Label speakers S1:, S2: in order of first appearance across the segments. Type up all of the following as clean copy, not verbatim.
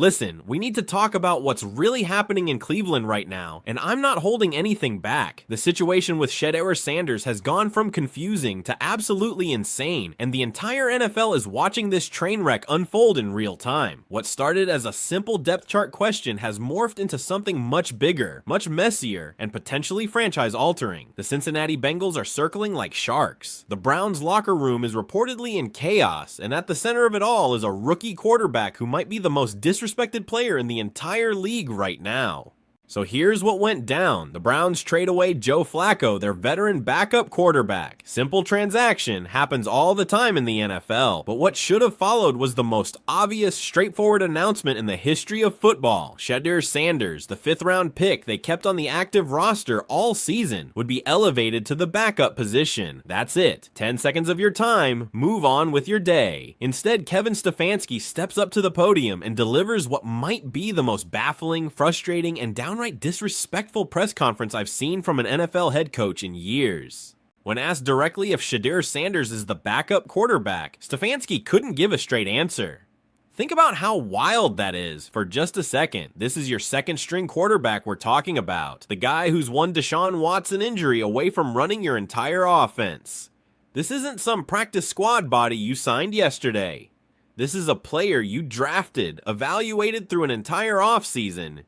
S1: Listen, we need to talk about what's really happening in Cleveland right now, and I'm not holding anything back. The situation with Shedeur Sanders has gone from confusing to absolutely insane, and the entire NFL is watching this train wreck unfold in real time. What started as a simple depth chart question has morphed into something much bigger, much messier, and potentially franchise-altering. The Cincinnati Bengals are circling like sharks. The Browns' locker room is reportedly in chaos, and at the center of it all is a rookie quarterback who might be the most disrespected player in the entire league right now. So here's what went down. The Browns trade away Joe Flacco, their veteran backup quarterback. Simple transaction, happens all the time in the NFL. But what should have followed was the most obvious, straightforward announcement in the history of football. Shedeur Sanders, the 5th round pick they kept on the active roster all season, would be elevated to the backup position. That's it. 10 seconds of your time, move on with your day. Instead, Kevin Stefanski steps up to the podium and delivers what might be the most baffling, frustrating, and downright disrespectful press conference I've seen from an NFL head coach in years. When asked directly if Shedeur Sanders is the backup quarterback, Stefanski couldn't give a straight answer. Think about how wild that is for just a second. This is your second string quarterback we're talking about. The guy who's one Deshaun Watson injury away from running your entire offense. This isn't some practice squad body you signed yesterday. This is a player you drafted, evaluated through an entire offseason,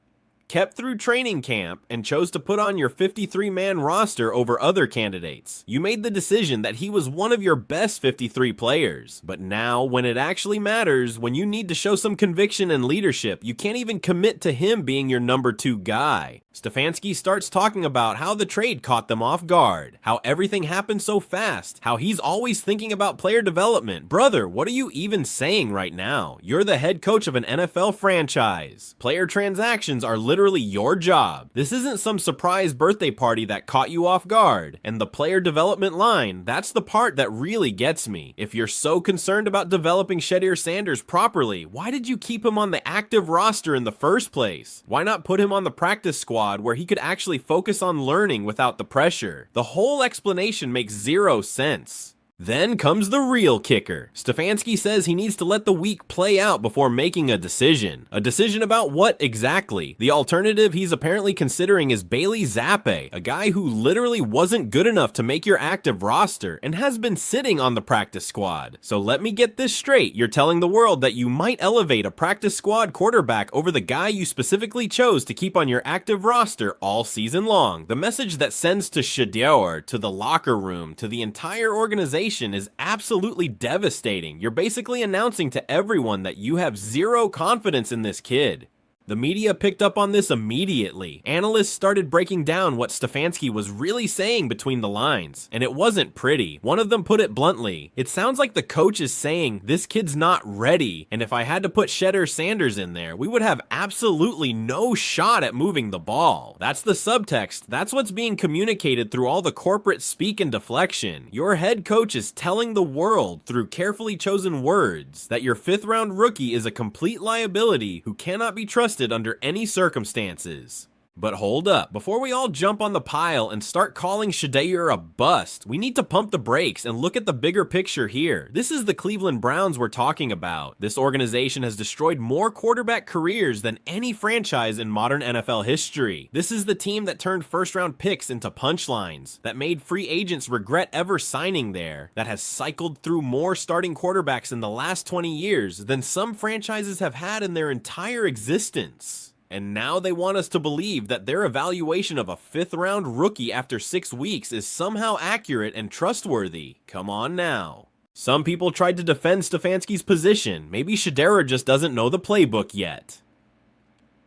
S1: kept through training camp, and chose to put on your 53-man roster over other candidates. You made the decision that he was one of your best 53 players. But now, when it actually matters, when you need to show some conviction and leadership, you can't even commit to him being your number 2 guy. Stefanski starts talking about how the trade caught them off guard, how everything happened so fast, how he's always thinking about player development. Brother, what are you even saying right now? You're the head coach of an NFL franchise. Player transactions are literally your job. This isn't some surprise birthday party that caught you off guard. And the player development line, that's the part that really gets me. If you're so concerned about developing Shedeur Sanders properly, why did you keep him on the active roster in the first place? Why not put him on the practice squad where he could actually focus on learning without the pressure? The whole explanation makes zero sense. Then comes the real kicker. Stefanski says he needs to let the week play out before making a decision. A decision about what exactly? The alternative he's apparently considering is Bailey Zappe, a guy who literally wasn't good enough to make your active roster and has been sitting on the practice squad. So let me get this straight. You're telling the world that you might elevate a practice squad quarterback over the guy you specifically chose to keep on your active roster all season long. The message that sends to Shedeur, to the locker room, to the entire organization is absolutely devastating. You're basically announcing to everyone that you have zero confidence in this kid. The media picked up on this immediately. Analysts started breaking down what Stefanski was really saying between the lines, and it wasn't pretty. One of them put it bluntly: it sounds like the coach is saying, this kid's not ready, and if I had to put Shedeur Sanders in there, we would have absolutely no shot at moving the ball. That's the subtext. That's what's being communicated through all the corporate speak and deflection. Your head coach is telling the world through carefully chosen words that your 5th round rookie is a complete liability who cannot be trusted under any circumstances. But hold up, before we all jump on the pile and start calling Shedeur a bust, we need to pump the brakes and look at the bigger picture here. This is the Cleveland Browns we're talking about. This organization has destroyed more quarterback careers than any franchise in modern NFL history. This is the team that turned first-round picks into punchlines, that made free agents regret ever signing there, that has cycled through more starting quarterbacks in the last 20 years than some franchises have had in their entire existence. And now they want us to believe that their evaluation of a 5th round rookie after 6 weeks is somehow accurate and trustworthy. Come on now. Some people tried to defend Stefanski's position. Maybe Shedeur just doesn't know the playbook yet.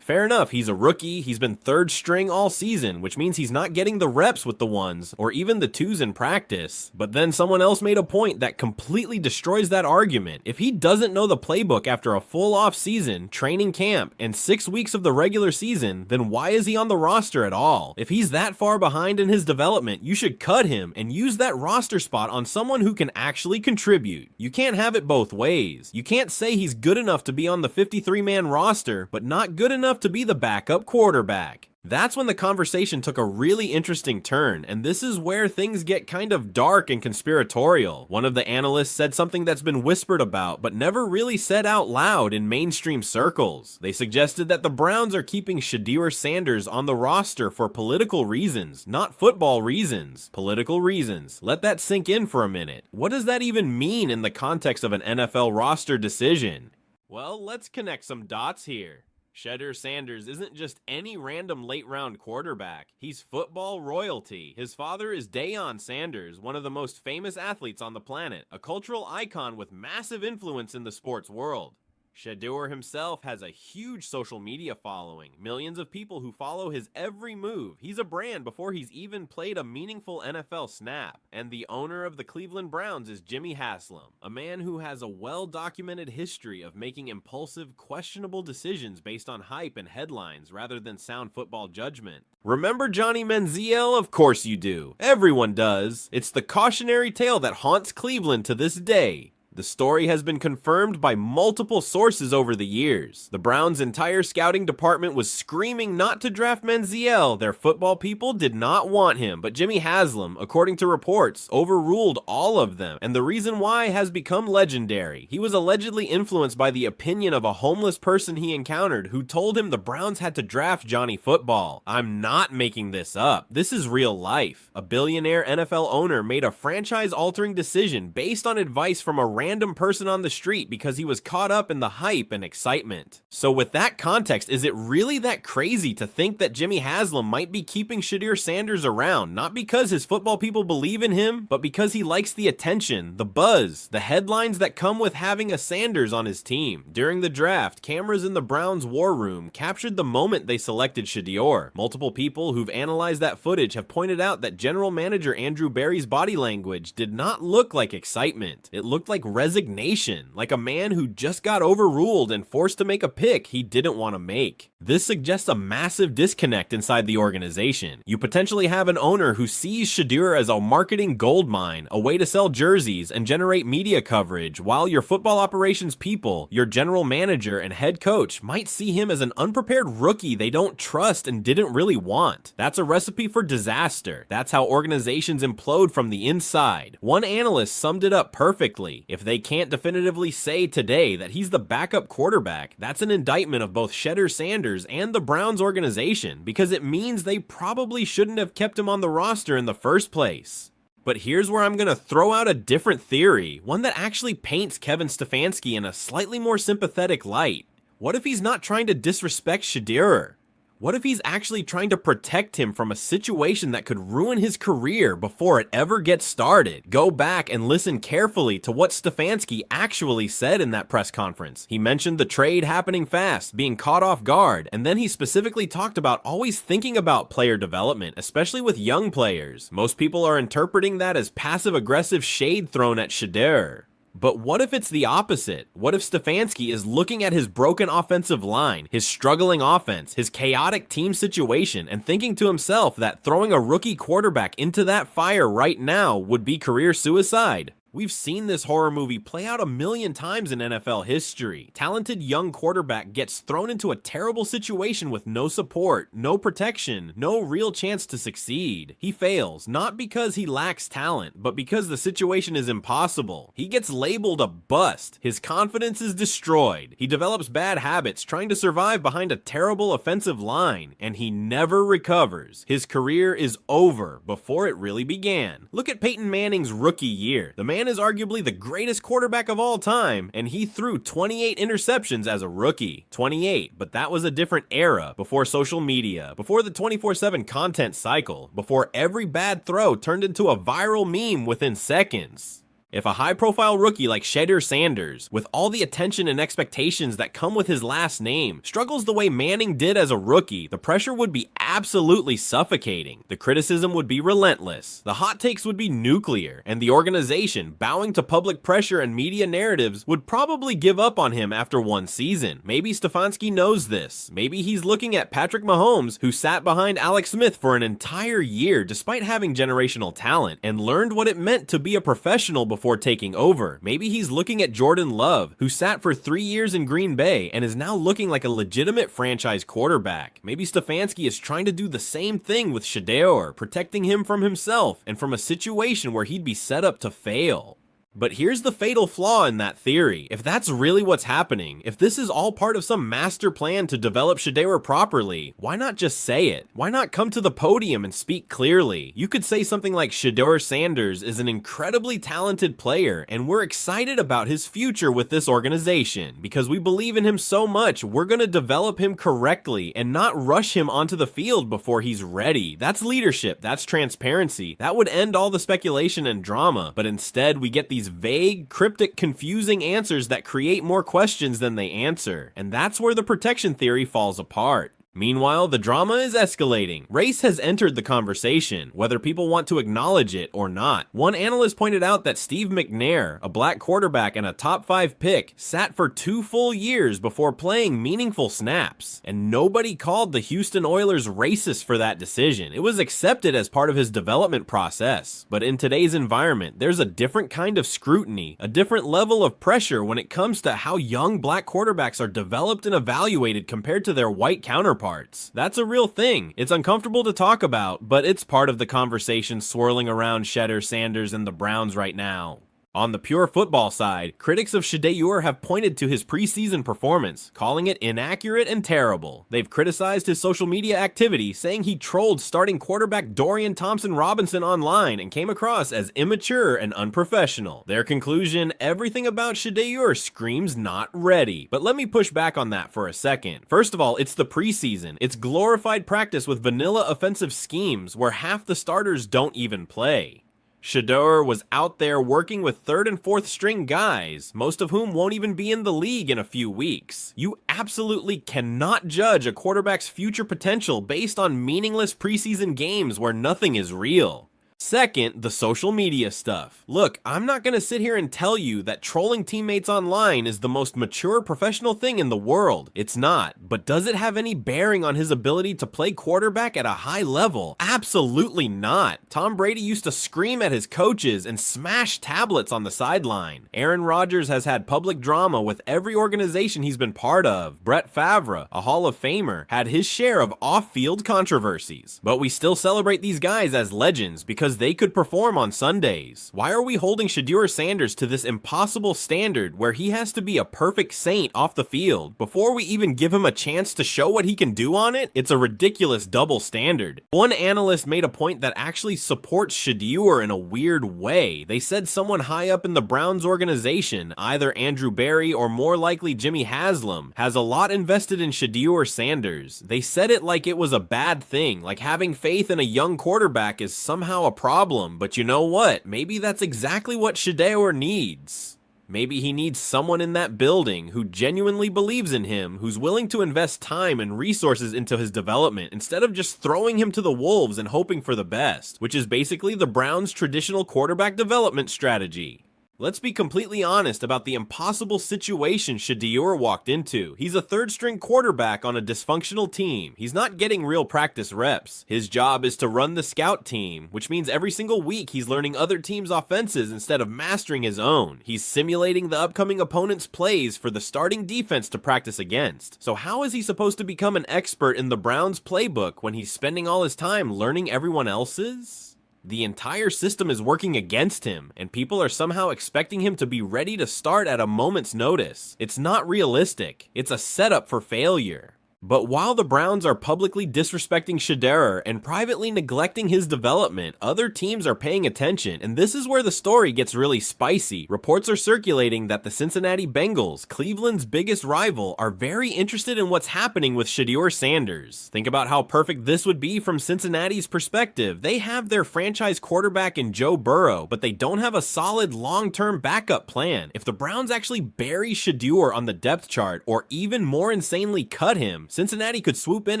S1: Fair enough, he's a rookie, he's been 3rd string all season, which means he's not getting the reps with the 1s, or even the 2s in practice. But then someone else made a point that completely destroys that argument. If he doesn't know the playbook after a full off season, training camp, and 6 weeks of the regular season, then why is he on the roster at all? If he's that far behind in his development, you should cut him and use that roster spot on someone who can actually contribute. You can't have it both ways. You can't say he's good enough to be on the 53-man roster, but not good enough to be the backup quarterback. That's when the conversation took a really interesting turn, and this is where things get kind of dark and conspiratorial. One of the analysts said something that's been whispered about, but never really said out loud in mainstream circles. They suggested that the Browns are keeping Shedeur Sanders on the roster for political reasons, not football reasons. Political reasons. Let that sink in for a minute. What does that even mean in the context of an NFL roster decision? Well, let's connect some dots here. Shedeur Sanders isn't just any random late-round quarterback. He's football royalty. His father is Deion Sanders, one of the most famous athletes on the planet, a cultural icon with massive influence in the sports world. Shedeur himself has a huge social media following, millions of people who follow his every move. He's a brand before he's even played a meaningful NFL snap. And the owner of the Cleveland Browns is Jimmy Haslam, a man who has a well-documented history of making impulsive, questionable decisions based on hype and headlines rather than sound football judgment. Remember Johnny Manziel? Of course you do. Everyone does. It's the cautionary tale that haunts Cleveland to this day. The story has been confirmed by multiple sources over the years. The Browns' entire scouting department was screaming not to draft Manziel. Their football people did not want him, but Jimmy Haslam, according to reports, overruled all of them. And the reason why has become legendary. He was allegedly influenced by the opinion of a homeless person he encountered who told him the Browns had to draft Johnny Football. I'm not making this up. This is real life. A billionaire NFL owner made a franchise-altering decision based on advice from a random person on the street because he was caught up in the hype and excitement. So with that context, is it really that crazy to think that Jimmy Haslam might be keeping Shedeur Sanders around, not because his football people believe in him, but because he likes the attention, the buzz, the headlines that come with having a Sanders on his team? During the draft, cameras in the Browns' war room captured the moment they selected Shedeur. Multiple people who've analyzed that footage have pointed out that general manager Andrew Berry's body language did not look like excitement. It looked like resignation, like a man who just got overruled and forced to make a pick he didn't want to make. This suggests a massive disconnect inside the organization. You potentially have an owner who sees Shedeur as a marketing goldmine, a way to sell jerseys and generate media coverage, while your football operations people, your general manager and head coach, might see him as an unprepared rookie they don't trust and didn't really want. That's a recipe for disaster. That's how organizations implode from the inside. One analyst summed it up perfectly. If they can't definitively say today that he's the backup quarterback, that's an indictment of both Shedeur Sanders and the Browns organization, because it means they probably shouldn't have kept him on the roster in the first place. But here's where I'm going to throw out a different theory, one that actually paints Kevin Stefanski in a slightly more sympathetic light. What if he's not trying to disrespect Shedeur? What if he's actually trying to protect him from a situation that could ruin his career before it ever gets started? Go back and listen carefully to what Stefanski actually said in that press conference. He mentioned the trade happening fast, being caught off guard, and then he specifically talked about always thinking about player development, especially with young players. Most people are interpreting that as passive-aggressive shade thrown at Shedeur. But what if it's the opposite? What if Stefanski is looking at his broken offensive line, his struggling offense, his chaotic team situation, and thinking to himself that throwing a rookie quarterback into that fire right now would be career suicide? We've seen this horror movie play out a million times in NFL history. Talented young quarterback gets thrown into a terrible situation with no support, no protection, no real chance to succeed. He fails, not because he lacks talent, but because the situation is impossible. He gets labeled a bust. His confidence is destroyed. He develops bad habits trying to survive behind a terrible offensive line, and he never recovers. His career is over before it really began. Look at Peyton Manning's rookie year. The man is arguably the greatest quarterback of all time, and he threw 28 interceptions as a rookie. 28, but that was a different era, before social media, before the 24/7 content cycle, before every bad throw turned into a viral meme within seconds. If a high-profile rookie like Shedeur Sanders, with all the attention and expectations that come with his last name, struggles the way Manning did as a rookie, the pressure would be absolutely suffocating. The criticism would be relentless. The hot takes would be nuclear, and the organization, bowing to public pressure and media narratives, would probably give up on him after one season. Maybe Stefanski knows this. Maybe he's looking at Patrick Mahomes, who sat behind Alex Smith for an entire year despite having generational talent, and learned what it meant to be a professional before taking over. Maybe he's looking at Jordan Love, who sat for 3 years in Green Bay and is now looking like a legitimate franchise quarterback. Maybe Stefanski is trying trying to do the same thing with Shedeur, protecting him from himself and from a situation where he'd be set up to fail. But here's the fatal flaw in that theory. If that's really what's happening, if this is all part of some master plan to develop Shedeur properly, why not just say it? Why not come to the podium and speak clearly? You could say something like Shedeur Sanders is an incredibly talented player and we're excited about his future with this organization. Because we believe in him so much, we're gonna develop him correctly and not rush him onto the field before he's ready. That's leadership, that's transparency. That would end all the speculation and drama, but instead we get these vague, cryptic, confusing answers that create more questions than they answer, and that's where the protection theory falls apart. Meanwhile, the drama is escalating. Race has entered the conversation, whether people want to acknowledge it or not. One analyst pointed out that Steve McNair, a black quarterback and a top 5 pick, sat for 2 full years before playing meaningful snaps, and nobody called the Houston Oilers racist for that decision. It was accepted as part of his development process. But in today's environment, there's a different kind of scrutiny, a different level of pressure when it comes to how young black quarterbacks are developed and evaluated compared to their white counterparts. That's a real thing. It's uncomfortable to talk about, but it's part of the conversation swirling around Shedeur Sanders and the Browns right now. On the pure football side, critics of Shedeur have pointed to his preseason performance, calling it inaccurate and terrible. They've criticized his social media activity, saying he trolled starting quarterback Dorian Thompson-Robinson online and came across as immature and unprofessional. Their conclusion, everything about Shedeur screams not ready. But let me push back on that for a second. First of all, it's the preseason. It's glorified practice with vanilla offensive schemes where half the starters don't even play. Shedeur was out there working with 3rd and 4th string guys, most of whom won't even be in the league in a few weeks. You absolutely cannot judge a quarterback's future potential based on meaningless preseason games where nothing is real. Second, the social media stuff. Look, I'm not gonna sit here and tell you that trolling teammates online is the most mature professional thing in the world. It's not. But does it have any bearing on his ability to play quarterback at a high level? Absolutely not. Tom Brady used to scream at his coaches and smash tablets on the sideline. Aaron Rodgers has had public drama with every organization he's been part of. Brett Favre, a Hall of Famer, had his share of off-field controversies. But we still celebrate these guys as legends because they could perform on Sundays. Why are we holding Shedeur Sanders to this impossible standard where he has to be a perfect saint off the field before we even give him a chance to show what he can do on it? It's a ridiculous double standard. One analyst made a point that actually supports Shedeur in a weird way. They said someone high up in the Browns organization, either Andrew Berry or more likely Jimmy Haslam, has a lot invested in Shedeur Sanders. They said it like it was a bad thing, like having faith in a young quarterback is somehow a problem, but you know what? Maybe that's exactly what Shedeur needs. Maybe he needs someone in that building who genuinely believes in him, who's willing to invest time and resources into his development instead of just throwing him to the wolves and hoping for the best, which is basically the Browns' traditional quarterback development strategy. Let's be completely honest about the impossible situation Shedeur walked into. He's a 3rd string quarterback on a dysfunctional team. He's not getting real practice reps. His job is to run the scout team, which means every single week he's learning other teams' offenses instead of mastering his own. He's simulating the upcoming opponent's plays for the starting defense to practice against. So how is he supposed to become an expert in the Browns playbook when he's spending all his time learning everyone else's? The entire system is working against him, and people are somehow expecting him to be ready to start at a moment's notice. It's not realistic. It's a setup for failure. But while the Browns are publicly disrespecting Shedeur and privately neglecting his development, other teams are paying attention, and this is where the story gets really spicy. Reports are circulating that the Cincinnati Bengals, Cleveland's biggest rival, are very interested in what's happening with Shedeur Sanders. Think about how perfect this would be from Cincinnati's perspective. They have their franchise quarterback in Joe Burrow, but they don't have a solid long-term backup plan. If the Browns actually bury Shedeur on the depth chart, or even more insanely cut him, Cincinnati could swoop in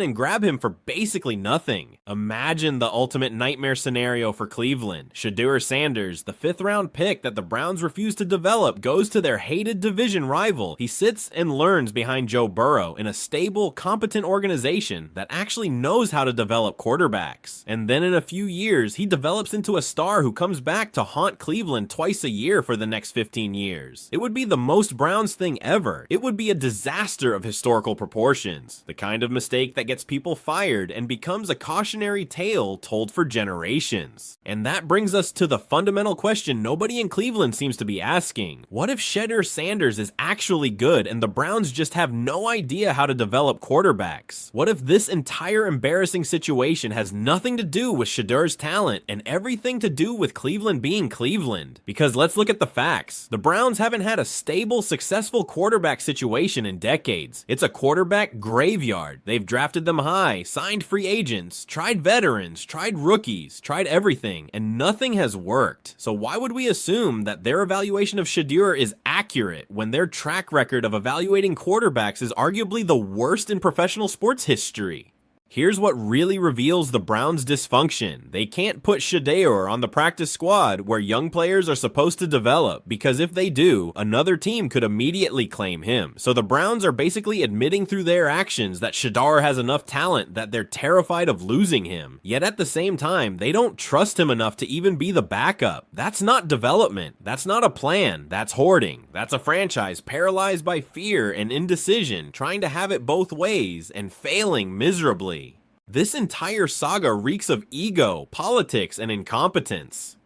S1: and grab him for basically nothing. Imagine the ultimate nightmare scenario for Cleveland. Shedeur Sanders, the 5th round pick that the Browns refused to develop, goes to their hated division rival. He sits and learns behind Joe Burrow in a stable, competent organization that actually knows how to develop quarterbacks. And then in a few years, he develops into a star who comes back to haunt Cleveland twice a year for the next 15 years. It would be the most Browns thing ever. It would be a disaster of historical proportions. The kind of mistake that gets people fired and becomes a cautionary tale told for generations. And that brings us to the fundamental question nobody in Cleveland seems to be asking. What if Shedeur Sanders is actually good and the Browns just have no idea how to develop quarterbacks? What if this entire embarrassing situation has nothing to do with Shedeur's talent and everything to do with Cleveland being Cleveland? Because let's look at the facts. The Browns haven't had a stable, successful quarterback situation in decades. It's a quarterback graveyard. They've drafted them high, signed free agents, tried veterans, tried rookies, tried everything, and nothing has worked. So why would we assume that their evaluation of Shedeur is accurate when their track record of evaluating quarterbacks is arguably the worst in professional sports history? Here's what really reveals the Browns' dysfunction. They can't put Shedeur on the practice squad where young players are supposed to develop, because if they do, another team could immediately claim him. So the Browns are basically admitting through their actions that Shedeur has enough talent that they're terrified of losing him. Yet at the same time, they don't trust him enough to even be the backup. That's not development. That's not a plan. That's hoarding. That's a franchise paralyzed by fear and indecision, trying to have it both ways and failing miserably. This entire saga reeks of ego, politics, and incompetence.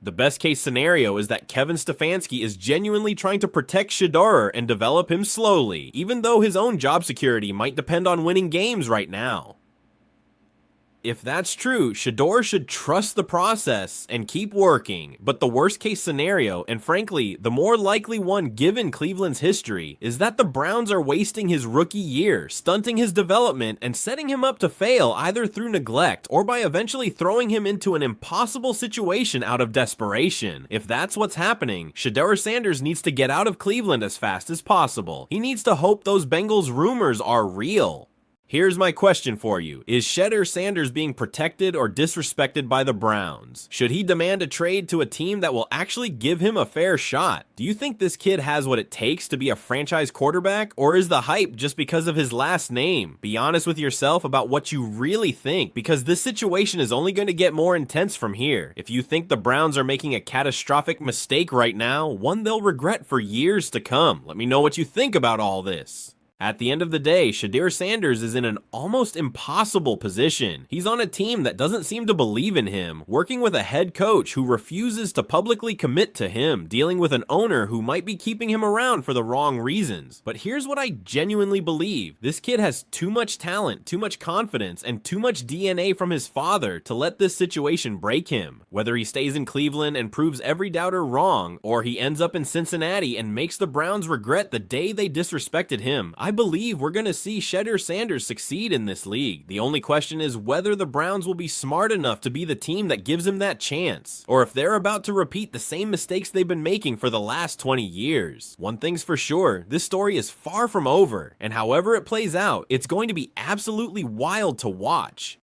S1: The best case scenario is that Kevin Stefanski is genuinely trying to protect Shedeur and develop him slowly, even though his own job security might depend on winning games right now. If that's true, Shedeur should trust the process and keep working, but the worst case scenario, and frankly, the more likely one given Cleveland's history, is that the Browns are wasting his rookie year, stunting his development, and setting him up to fail either through neglect or by eventually throwing him into an impossible situation out of desperation. If that's what's happening, Shedeur Sanders needs to get out of Cleveland as fast as possible. He needs to hope those Bengals rumors are real. Here's my question for you. Is Shedeur Sanders being protected or disrespected by the Browns? Should he demand a trade to a team that will actually give him a fair shot? Do you think this kid has what it takes to be a franchise quarterback, or is the hype just because of his last name? Be honest with yourself about what you really think, because this situation is only going to get more intense from here. If you think the Browns are making a catastrophic mistake right now, one they'll regret for years to come. Let me know what you think about all this. At the end of the day, Shedeur Sanders is in an almost impossible position. He's on a team that doesn't seem to believe in him, working with a head coach who refuses to publicly commit to him, dealing with an owner who might be keeping him around for the wrong reasons. But here's what I genuinely believe. This kid has too much talent, too much confidence, and too much DNA from his father to let this situation break him. Whether he stays in Cleveland and proves every doubter wrong, or he ends up in Cincinnati and makes the Browns regret the day they disrespected him, I believe we're going to see Shedeur Sanders succeed in this league. The only question is whether the Browns will be smart enough to be the team that gives him that chance, or if they're about to repeat the same mistakes they've been making for the last 20 years. One thing's for sure, this story is far from over, and however it plays out, it's going to be absolutely wild to watch.